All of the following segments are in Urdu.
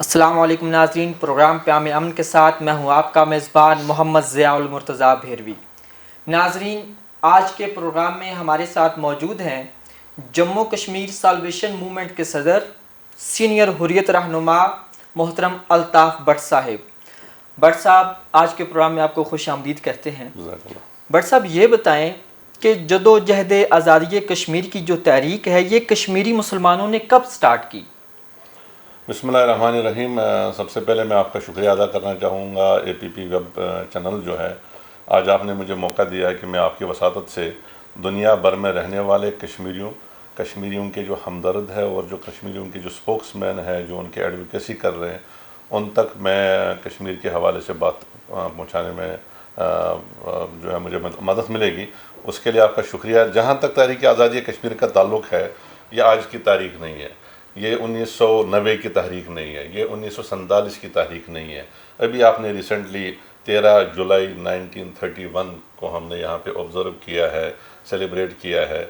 السلام علیکم ناظرین، پروگرام پیام امن کے ساتھ میں ہوں آپ کا میزبان محمد ضیاء المرتضیٰ بھیروی۔ ناظرین، آج کے پروگرام میں ہمارے ساتھ موجود ہیں جموں کشمیر سالویشن موومنٹ کے صدر، سینئر حریت رہنما محترم الطاف بٹ صاحب۔ بٹ صاحب، آج کے پروگرام میں آپ کو خوش آمدید کہتے ہیں۔ بٹ صاحب، یہ بتائیں کہ جدوجہد آزادی کشمیر کی جو تحریک ہے، یہ کشمیری مسلمانوں نے کب سٹارٹ کی؟ بسم اللہ الرحمن الرحیم۔ سب سے پہلے میں آپ کا شکریہ ادا کرنا چاہوں گا، اے پی پی ویب چینل جو ہے، آج آپ نے مجھے موقع دیا ہے کہ میں آپ کی وساطت سے دنیا بھر میں رہنے والے کشمیریوں کے جو ہمدرد ہے اور جو کشمیریوں کے جو سپوکس مین ہے، جو ان کے ایڈوکیسی کر رہے ہیں، ان تک میں کشمیر کے حوالے سے بات پہنچانے میں جو ہے مجھے مدد ملے گی، اس کے لیے آپ کا شکریہ۔ جہاں تک تحریک آزادی کشمیر کا تعلق ہے، یہ آج کی تاریخ نہیں ہے، یہ 1990 کی تحریک نہیں ہے، یہ 1947 کی تحریک نہیں ہے۔ ابھی آپ نے ریسنٹلی 13 جولائی 1931 کو ہم نے یہاں پہ آبزرو کیا ہے، سیلیبریٹ کیا ہے۔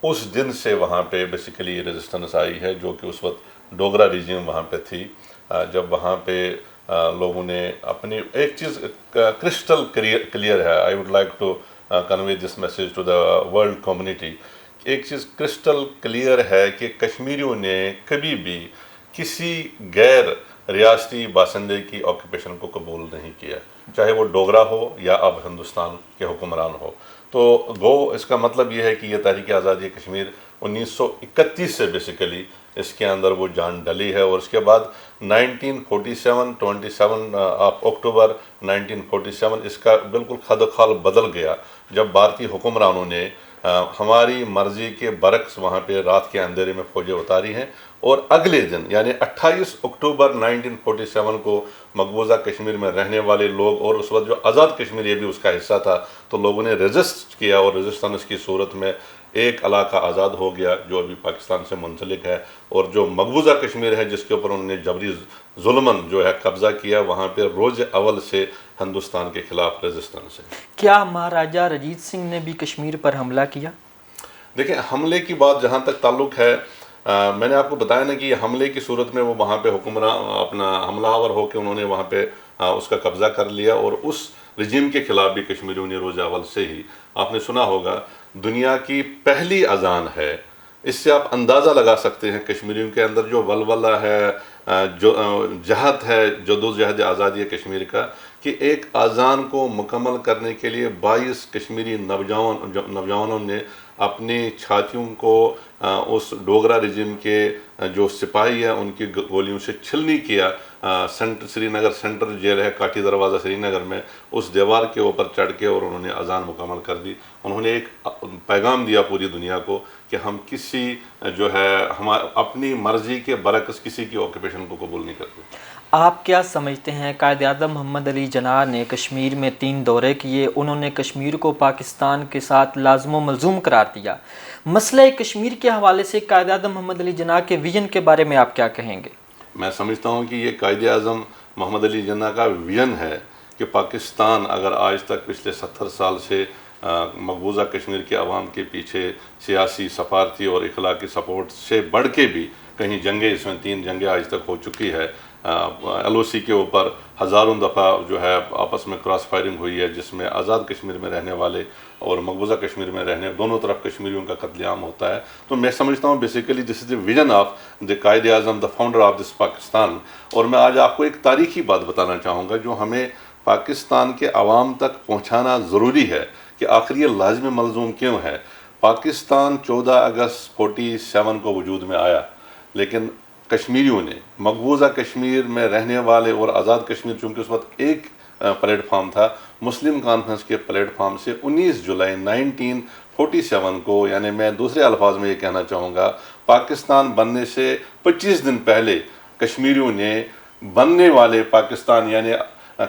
اس دن سے وہاں پہ بیسیکلی ریزسٹنس آئی ہے، جو کہ اس وقت ڈوگرا ریجیم وہاں پہ تھی، جب وہاں پہ لوگوں نے اپنی ایک چیز کرسٹل کلیئر ہے، I would like to convey this message to the world community. ایک چیز کرسٹل کلیئر ہے کہ کشمیریوں نے کبھی بھی کسی غیر ریاستی باشندے کی آکوپیشن کو قبول نہیں کیا، چاہے وہ ڈوگرا ہو یا اب ہندوستان کے حکمران ہو۔ تو اس کا مطلب یہ ہے کہ یہ تحریک آزادی کشمیر 1931 سے بیسیکلی اس کے اندر وہ جان ڈلی ہے، اور اس کے بعد 27 اکتوبر 1947 اس کا بالکل خد و خال بدل گیا، جب بھارتی حکمرانوں نے ہماری مرضی کے برعکس وہاں پہ رات کے اندھیرے میں فوجیں اتاری ہیں، اور اگلے دن یعنی 28 اکتوبر 1947 کو مقبوضہ کشمیر میں رہنے والے لوگ، اور اس وقت جو آزاد کشمیر یہ بھی اس کا حصہ تھا، تو لوگوں نے ریزسٹ کیا، اور ریزسٹنس کی صورت میں ایک علاقہ آزاد ہو گیا جو ابھی پاکستان سے منسلک ہے، اور جو مقبوضہ کشمیر ہے جس کے اوپر انہوں نے جبری ظلمن جو ہے قبضہ کیا، وہاں پہ روز اول سے ہندوستان کے خلاف ریزسٹنس ہے۔ کیا مہاراجہ رنجیت سنگھ نے بھی کشمیر پر حملہ کیا؟ دیکھیں، حملے کی بات جہاں تک تعلق ہے، میں نے آپ کو بتایا نا کہ یہ حملے کی صورت میں وہ وہاں پہ اپنا حملہ آور ہو کے انہوں نے وہاں پہ اس کا قبضہ کر لیا، اور اس رجیم کے خلاف بھی کشمیریوں نے روز اول سے ہی، آپ نے سنا ہوگا، دنیا کی پہلی اذان ہے۔ اس سے آپ اندازہ لگا سکتے ہیں کشمیریوں کے اندر جو ولولہ ہے، جو جہد ہے جدوجہد آزادی کشمیر کا، کہ ایک اذان کو مکمل کرنے کے لیے 22 کشمیری نوجوانوں نے اپنی چھاتیوں کو اس ڈوگرا رجیم کے جو سپاہی ہیں ان کی گولیوں سے چھلنی کیا۔ سری نگر سینٹرل جیل ہے، کاٹھی دروازہ سری نگر میں، اس دیوار کے اوپر چڑھ کے اور انہوں نے اذان مکمل کر دی۔ انہوں نے ایک پیغام دیا پوری دنیا کو کہ ہم کسی جو ہے اپنی مرضی کے برعکس کسی کی آکوپیشن کو قبول نہیں کرتے۔ آپ کیا سمجھتے ہیں، قائد اعظم محمد علی جناح نے کشمیر میں 3 دورے کیے، انہوں نے کشمیر کو پاکستان کے ساتھ لازم و ملزوم قرار دیا۔ مسئلہ کشمیر کے حوالے سے قائد اعظم محمد علی جناح کے ویژن کے بارے میں آپ کیا کہیں گے؟ میں سمجھتا ہوں کہ یہ قائد اعظم محمد علی جناح کا ویژن ہے کہ پاکستان اگر آج تک پچھلے 70 سال سے مقبوضہ کشمیر کے عوام کے پیچھے سیاسی، سفارتی اور اخلاقی سپورٹ سے بڑھ کے بھی کہیں جنگیں، اس میں 3 جنگیں آج تک ہو چکی ہے، ایل او سی کے اوپر ہزاروں دفعہ جو ہے آپس میں کراس فائرنگ ہوئی ہے، جس میں آزاد کشمیر میں رہنے والے اور مقبوضہ کشمیر میں رہنے دونوں طرف کشمیریوں کا قتل عام ہوتا ہے۔ تو میں سمجھتا ہوں basically this is the vision of the Quaid Azam, the founder of this Pakistan. اور میں آج آپ کو ایک تاریخی بات بتانا چاہوں گا جو ہمیں پاکستان کے عوام تک پہنچانا ضروری ہے کہ آخر یہ لازم ملزوم کیوں ہے۔ پاکستان 14 اگست 47 کو وجود میں آیا، لیکن کشمیریوں نے، مقبوضہ کشمیر میں رہنے والے اور آزاد کشمیر، چونکہ اس وقت ایک پلیٹ فارم تھا، مسلم کانفرنس کے پلیٹ فارم سے 19 جولائی 1947 کو، یعنی میں دوسرے الفاظ میں یہ کہنا چاہوں گا، پاکستان بننے سے 25 دن پہلے کشمیریوں نے بننے والے پاکستان یعنی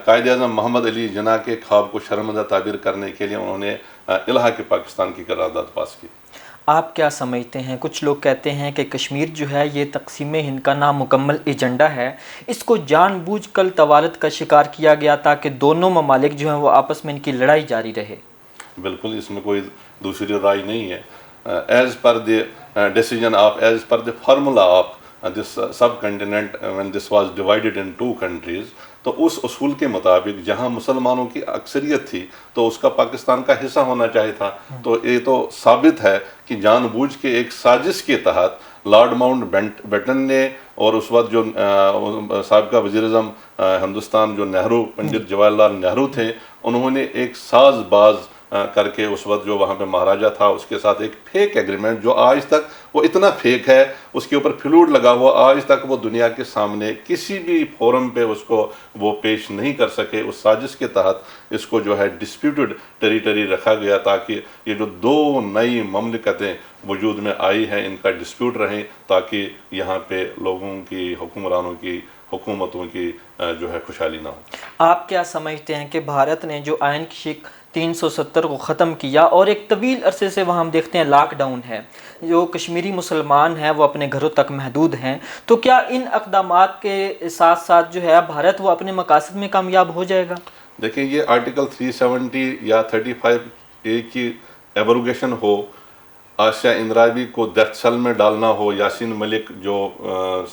قائد اعظم محمد علی جناح کے خواب کو شرمندہ تعبیر کرنے کے لیے انہوں نے الحاق پاکستان کی قرارداد پاس کی۔ آپ کیا سمجھتے ہیں؟ کچھ لوگ کہتے ہیں کہ کشمیر جو ہے یہ تقسیم ہند کا نامکمل ایجنڈا ہے، اس کو جان بوجھ کر توالت کا شکار کیا گیا تاکہ دونوں ممالک جو ہیں وہ آپس میں ان کی لڑائی جاری رہے۔ بالکل اس میں کوئی دوسری رائے نہیں ہے. As per the decision of as per the formula of this subcontinent when this was divided in 2 countries, تو اس اصول کے مطابق جہاں مسلمانوں کی اکثریت تھی تو اس کا پاکستان کا حصہ ہونا چاہیے تھا. تو یہ تو ثابت ہے کہ جان بوجھ کے ایک سازش کے تحت لارڈ ماؤنٹ بیٹن نے اور اس وقت جو سابقہ وزیر اعظم ہندوستان جو نہرو پنڈت جواہر لال نہرو تھے, انہوں نے ایک ساز باز کر کے اس وقت جو وہاں پہ مہاراجہ تھا اس کے ساتھ ایک فیک ایگریمنٹ, جو آج تک وہ اتنا فیک ہے, اس کے اوپر فلوڈ لگا ہوا, آج تک وہ دنیا کے سامنے کسی بھی فورم پہ اس کو وہ پیش نہیں کر سکے. اس سازش کے تحت اس کو جو ہے ڈسپیوٹڈ ٹیریٹری رکھا گیا تاکہ یہ جو 2 نئی مملکتیں وجود میں آئی ہیں ان کا ڈسپیوٹ رہیں, تاکہ یہاں پہ لوگوں کی, حکمرانوں کی, حکومتوں کی جو ہے خوشحالی نہ ہو. آپ کیا سمجھتے ہیں کہ بھارت نے جو آئین کی شق 370 کو ختم کیا اور ایک طویل عرصے سے وہاں ہم دیکھتے ہیں لاک ڈاؤن ہے, جو کشمیری مسلمان ہیں وہ اپنے گھروں تک محدود ہیں, تو کیا ان اقدامات کے ساتھ ساتھ جو ہے بھارت وہ اپنے مقاصد میں کامیاب ہو جائے گا؟ دیکھیں یہ آرٹیکل 370 یا 35A کی ایبروگیشن ہو, آسیہ اندرابی کو ڈیتھ سیل میں ڈالنا ہو, یاسین ملک جو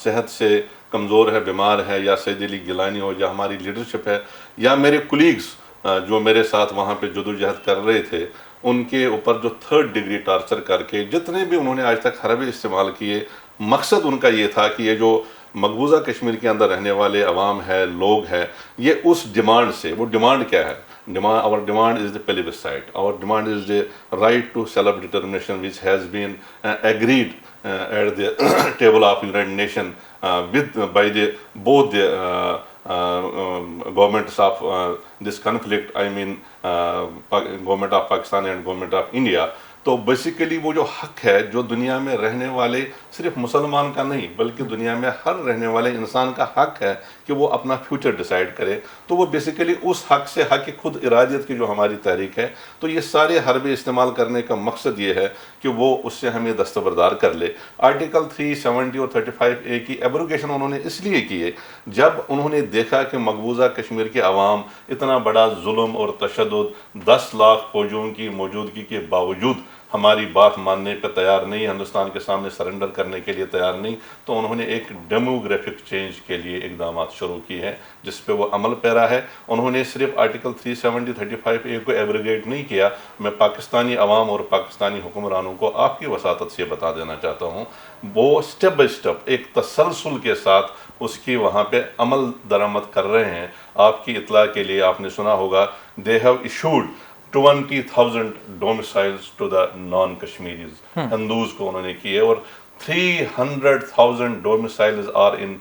صحت سے کمزور ہے, بیمار ہے, یا سعید علی گیلانی ہو, یا ہماری لیڈرشپ ہے, یا میرے کولیگز جو میرے ساتھ وہاں پہ جدوجہد کر رہے تھے, ان کے اوپر جو 3rd ڈگری ٹارچر کر کے جتنے بھی انہوں نے آج تک حربے استعمال کیے, مقصد ان کا یہ تھا کہ یہ جو مقبوضہ کشمیر کے اندر رہنے والے عوام ہے, لوگ ہیں, یہ اس ڈیمانڈ سے, وہ ڈیمانڈ کیا ہے, our demand is the plebiscite, our demand is the right to self-determination which has been agreed at the table of United Nations by both the governments of this conflict, I mean government of Pakistan and government of India. تو بیسیکلی وہ جو حق ہے جو دنیا میں رہنے والے صرف مسلمان کا نہیں بلکہ دنیا میں ہر رہنے والے انسان کا حق ہے کہ وہ اپنا فیوچر ڈیسائیڈ کرے, تو وہ بیسیکلی اس حق سے, حق خود ارادیت کی جو ہماری تحریک ہے, تو یہ سارے حربے استعمال کرنے کا مقصد یہ ہے کہ وہ اس سے ہمیں دستبردار کر لے. آرٹیکل 370 اور 35A کی ایبروگیشن انہوں نے اس لیے کی ہے جب انہوں نے دیکھا کہ مقبوضہ کشمیر کے عوام اتنا بڑا ظلم اور تشدد, 10 لاکھ فوجیوں کی موجودگی کے باوجود ہماری بات ماننے پہ تیار نہیں, ہندوستان کے سامنے سرنڈر کرنے کے لیے تیار نہیں, تو انہوں نے ایک ڈیموگرافک چینج کے لیے اقدامات شروع کی ہیں جس پہ وہ عمل پیرا ہے. انہوں نے صرف آرٹیکل 370 35A کو ایبروگیٹ نہیں کیا. میں پاکستانی عوام اور پاکستانی حکمرانوں کو آپ کی وساطت سے بتا دینا چاہتا ہوں, وہ سٹیپ بائی سٹیپ ایک تسلسل کے ساتھ اس کی وہاں پہ عمل درآمد کر رہے ہیں. آپ کی اطلاع کے لیے آپ نے سنا ہوگا they have issued 20,000 domiciles to the non-Kashmiris, Hindus کو انہوں نے کیے, اور 300,000 domiciles are in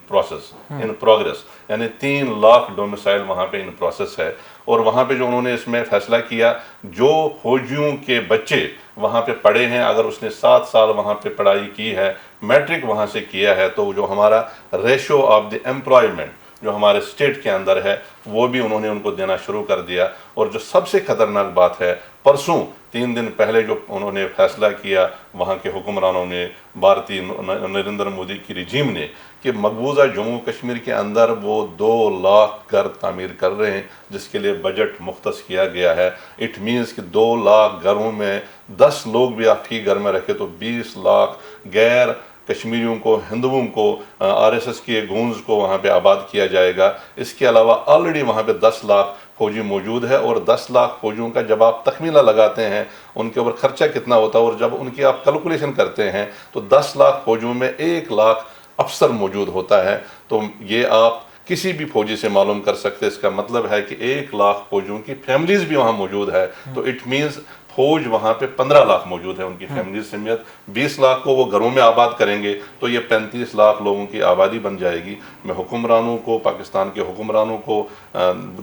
progress, یعنی 3 لاکھ ڈومسائل وہاں پہ ان پروسیس ہے. اور وہاں پہ جو انہوں نے اس میں فیصلہ کیا, جو فوجیوں کے بچے وہاں پہ پڑھے ہیں, اگر اس نے 7 سال وہاں پہ پڑھائی کی ہے, میٹرک وہاں سے کیا ہے, تو جو ہمارا ریشو آف دی ایمپلائمنٹ جو ہمارے اسٹیٹ کے اندر ہے وہ بھی انہوں نے ان کو دینا شروع کر دیا. اور جو سب سے خطرناک بات ہے, پرسوں 3 دن پہلے جو انہوں نے فیصلہ کیا وہاں کے حکمرانوں نے, بھارتی نریندر مودی کی رجیم نے, کہ مقبوضہ جموں کشمیر کے اندر وہ 2 لاکھ گھر تعمیر کر رہے ہیں جس کے لیے بجٹ مختص کیا گیا ہے. اٹ مینس کہ 2 لاکھ گھروں میں 10 لوگ بھی آپ ہی گھر میں رکھے تو 20 لاکھ غیر کشمیریوں کو, ہندوؤں کو, RSS کے گونز کو وہاں پہ آباد کیا جائے گا. اس کے علاوہ آلریڈی وہاں پہ 10 لاکھ فوجی موجود ہے, اور 10 لاکھ فوجیوں کا جب آپ تخمینہ لگاتے ہیں ان کے اوپر خرچہ کتنا ہوتا ہے, اور جب ان کی آپ کیلکولیشن کرتے ہیں تو 10 لاکھ فوجیوں میں 1 لاکھ افسر موجود ہوتا ہے. تو یہ آپ کسی بھی فوجی سے معلوم کر سکتے. اس کا مطلب ہے کہ 1 لاکھ فوجیوں کی فیملیز بھی وہاں موجود ہے, تو اٹ مینز فوج وہاں پہ 15 لاکھ موجود ہے ان کی فیملیز سمیت. 20 لاکھ کو وہ گھروں میں آباد کریں گے تو یہ 35 لاکھ لوگوں کی آبادی بن جائے گی. میں حکمرانوں کو, پاکستان کے حکمرانوں کو,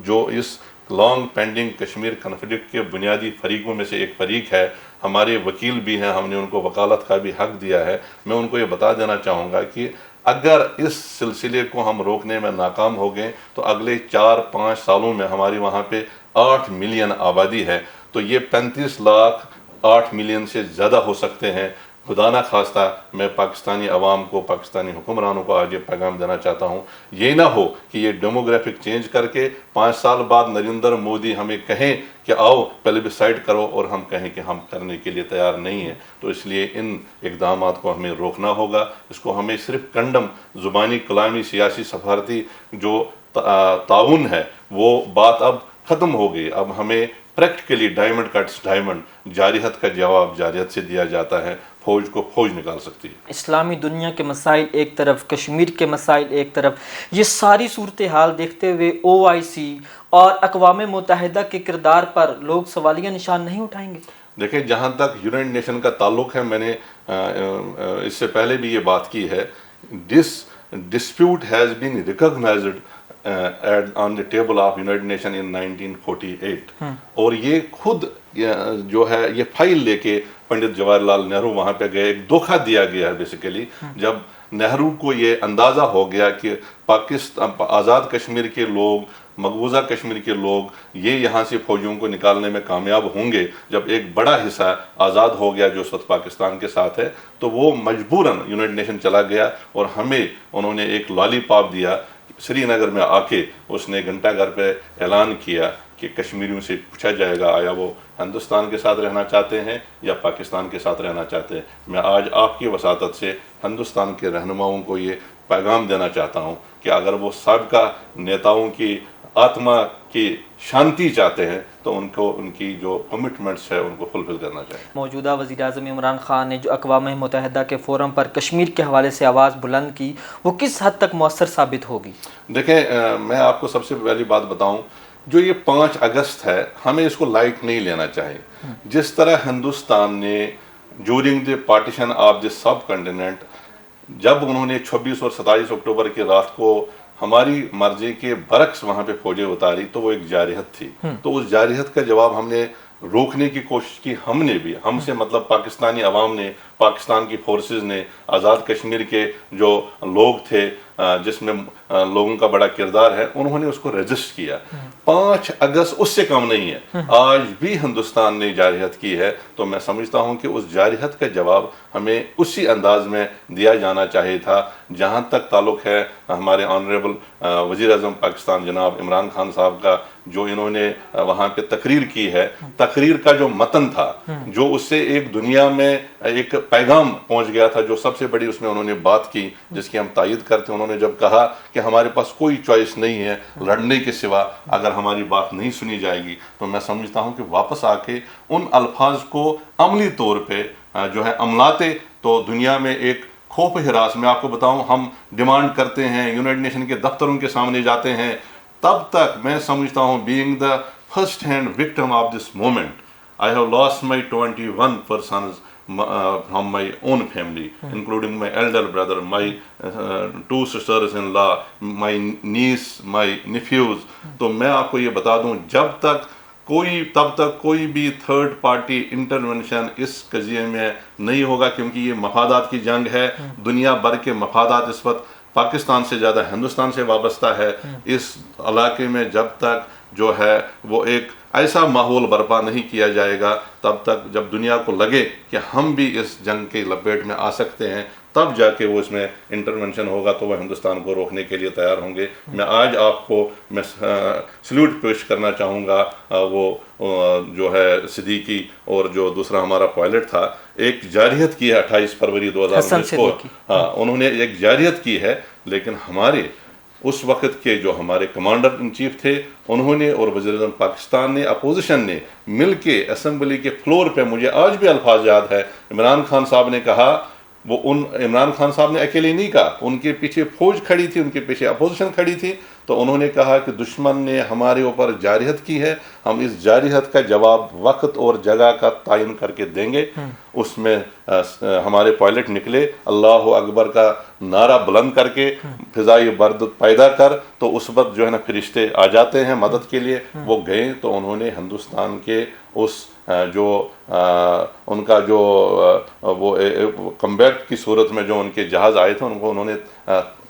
جو اس لانگ پینڈنگ کشمیر کنفلکٹ کے بنیادی فریقوں میں سے ایک فریق ہے, ہمارے وکیل بھی ہیں, ہم نے ان کو وکالت کا بھی حق دیا ہے, میں ان کو یہ بتا دینا چاہوں گا کہ اگر اس سلسلے کو ہم روکنے میں ناکام ہو گئے تو اگلے 4-5 سالوں میں ہماری وہاں پہ 8 ملین آبادی ہے, تو یہ 35 لاکھ 8 ملین سے زیادہ ہو سکتے ہیں. خدا نہ خواستہ میں پاکستانی عوام کو، پاکستانی حکمرانوں کو آج یہ پیغام دینا چاہتا ہوں، یہ نہ ہو کہ یہ ڈیموگرافک چینج کر کے 5 سال بعد نریندر مودی ہمیں کہیں کہ آؤ پلیبسائڈ کرو، اور ہم کہیں کہ ہم کرنے کے لیے تیار نہیں ہیں۔ تو اس لیے ان اقدامات کو ہمیں روکنا ہوگا، اس کو ہمیں صرف کنڈم، زبانی، کلامی، سیاسی، سفارتی جو تعاون ہے وہ بات اب ختم ہو گئی۔ اب ہمیں پریکٹیکلی ڈائمنڈ کٹس ڈائمنڈ، جارحیت کا جواب جارحیت سے دیا جاتا ہے، فوج کو فوج نکال سکتی ہے۔ اسلامی دنیا کے مسائل ایک طرف، کشمیر کے مسائل ایک طرف، یہ ساری صورتحال دیکھتے ہوئے OIC اور اقوام متحدہ کے کردار پر لوگ سوالیہ نشان نہیں اٹھائیں گے؟ دیکھیں، جہاں تک یونائٹڈ نیشن کا تعلق ہے، میں نے اس سے پہلے بھی یہ بات کی ہے، this dispute has been recognised on the table of United Nation in 1948، اور یہ خود جو ہے یہ فائل لے کے پنڈت جواہر لال نہرو وہاں پہ گئے۔ ایک دھوکہ دیا گیا ہے بیسیکلی، جب نہرو کو یہ اندازہ ہو گیا کہ آزاد کشمیر کے لوگ، مقبوضہ کشمیر کے لوگ یہ یہاں سے فوجیوں کو نکالنے میں کامیاب ہوں گے، جب ایک بڑا حصہ آزاد ہو گیا جو اس وقت پاکستان کے ساتھ ہے، تو وہ مجبوراً یونائٹڈ نیشن چلا گیا، اور ہمیں انہوں نے ایک لالی پاپ دیا۔ سری نگر میں آ کے اس نے گھنٹہ گھر پہ اعلان کیا کہ کشمیریوں سے پوچھا جائے گا آیا وہ ہندوستان کے ساتھ رہنا چاہتے ہیں یا پاکستان کے ساتھ رہنا چاہتے ہیں۔ میں آج آپ کی وساطت سے ہندوستان کے رہنماؤں کو یہ پیغام دینا چاہتا ہوں کہ اگر وہ سابقہ نیتاؤں کی آتما کی شانتی چاہتے ہیں تو ان کو ان کی جو کمٹمنٹس ہے ان کو فلفل کرنا چاہیے۔ موجودہ وزیر اعظم عمران خان نے جو اقوام متحدہ کے فورم پر کشمیر کے حوالے سے آواز بلند کی، وہ کس حد تک مؤثر ثابت ہوگی؟ دیکھیں، میں آپ کو سب سے پہلی بات بتاؤں، جو یہ 5 اگست ہے، ہمیں اس کو لائٹ نہیں لینا چاہیے۔ جس طرح ہندوستان نے during the partition of the subcontinent, جب انہوں نے 26 اور 27 اکتوبر کی رات کو ہماری مرضی کے برعکس وہاں پہ فوجیں اتاری، تو وہ ایک جارحیت تھی۔ تو اس جارحیت کا جواب ہم نے روکنے کی کوشش کی، ہم نے بھی، ہم سے مطلب پاکستانی عوام نے، پاکستان کی فورسز نے، آزاد کشمیر کے جو لوگ تھے جس میں لوگوں کا بڑا کردار ہے، انہوں نے اس کو ریزسٹ کیا۔ 5 اگست اس سے کم نہیں ہے، آج بھی ہندوستان نے جارحیت کی ہے، تو میں سمجھتا ہوں کہ اس جارحیت کا جواب ہمیں اسی انداز میں دیا جانا چاہیے تھا۔ جہاں تک تعلق ہے ہمارے آنریبل وزیر اعظم پاکستان جناب عمران خان صاحب کا، جو انہوں نے وہاں پہ تقریر کی ہے، تقریر کا جو متن تھا، جو اس سے ایک دنیا میں ایک پیغام پہنچ گیا تھا، جو سب سے بڑی اس میں انہوں نے بات کی جس کی ہم تائید کرتے ہیں، انہوں نے جب کہا کہ ہمارے پاس کوئی چوائس نہیں ہے لڑنے کے سوا، اگر ہماری بات نہیں سنی جائے گی، تو میں سمجھتا ہوں کہ واپس آ کے ان الفاظ کو عملی طور پہ جو ہے عملاتے تو دنیا میں ایک خوف ہراس، میں آپ کو بتاؤں، ہم ڈیمانڈ کرتے ہیں، یونائٹڈ نیشن کے دفتروں کے سامنے جاتے ہیں، تب تک میں سمجھتا ہوں being the first hand victim of this moment, I have lost my 21 persons from my own family, including my elder brother, my 2 sisters-in-law, my niece, my nephews۔ تو میں آپ کو یہ بتا دوں، تب تک کوئی بھی تھرڈ پارٹی انٹرونشن اس قضیے میں نہیں ہوگا، کیونکہ یہ مفادات کی جنگ ہے۔ دنیا بھر کے مفادات اس وقت پاکستان سے زیادہ ہندوستان سے وابستہ ہے۔ اس علاقے میں جب تک جو ہے وہ ایک ایسا ماحول برپا نہیں کیا جائے گا، تب تک جب دنیا کو لگے کہ ہم بھی اس جنگ کے لپیٹ میں آ سکتے ہیں، تب جا کے وہ اس میں انٹرونشن ہوگا، تو وہ ہندوستان کو روکنے کے لیے تیار ہوں گے۔ میں آج آپ کو میں سلیوٹ پیش کرنا چاہوں گا، وہ جو ہے صدیقی اور جو دوسرا ہمارا پائلٹ تھا، ایک جارحیت کی ہے 28 فروری 2019 کو، ہاں انہوں نے ایک جارحیت کی ہے، لیکن ہمارے اس وقت کے جو ہمارے کمانڈر ان چیف تھے، انہوں نے اور وزیر اعظم پاکستان نے، اپوزیشن نے مل کے اسمبلی کے فلور پہ، مجھے آج بھی الفاظ یاد ہے، عمران خان صاحب نے کہا، عمران خان صاحب نے اکیلے نہیں کہا، ان کے پیچھے فوج کھڑی تھی، ان کے پیچھے اپوزیشن کھڑی تھی، تو انہوں نے کہا کہ دشمن نے ہمارے اوپر جارحیت کی ہے، ہم اس جارحیت کا جواب وقت اور جگہ کا تعین کر کے دیں گے۔ اس میں ہمارے پائلٹ نکلے، اللہ اکبر کا نعرہ بلند کر کے فضائی بردت پیدا کر، تو اس وقت جو ہے نا فرشتے آ جاتے ہیں مدد کے لیے۔ وہ گئے تو انہوں نے ہندوستان کے اس جو ان کا جو وہ کمبیٹ کی صورت میں جو ان کے جہاز آئے تھے، ان کو انہوں نے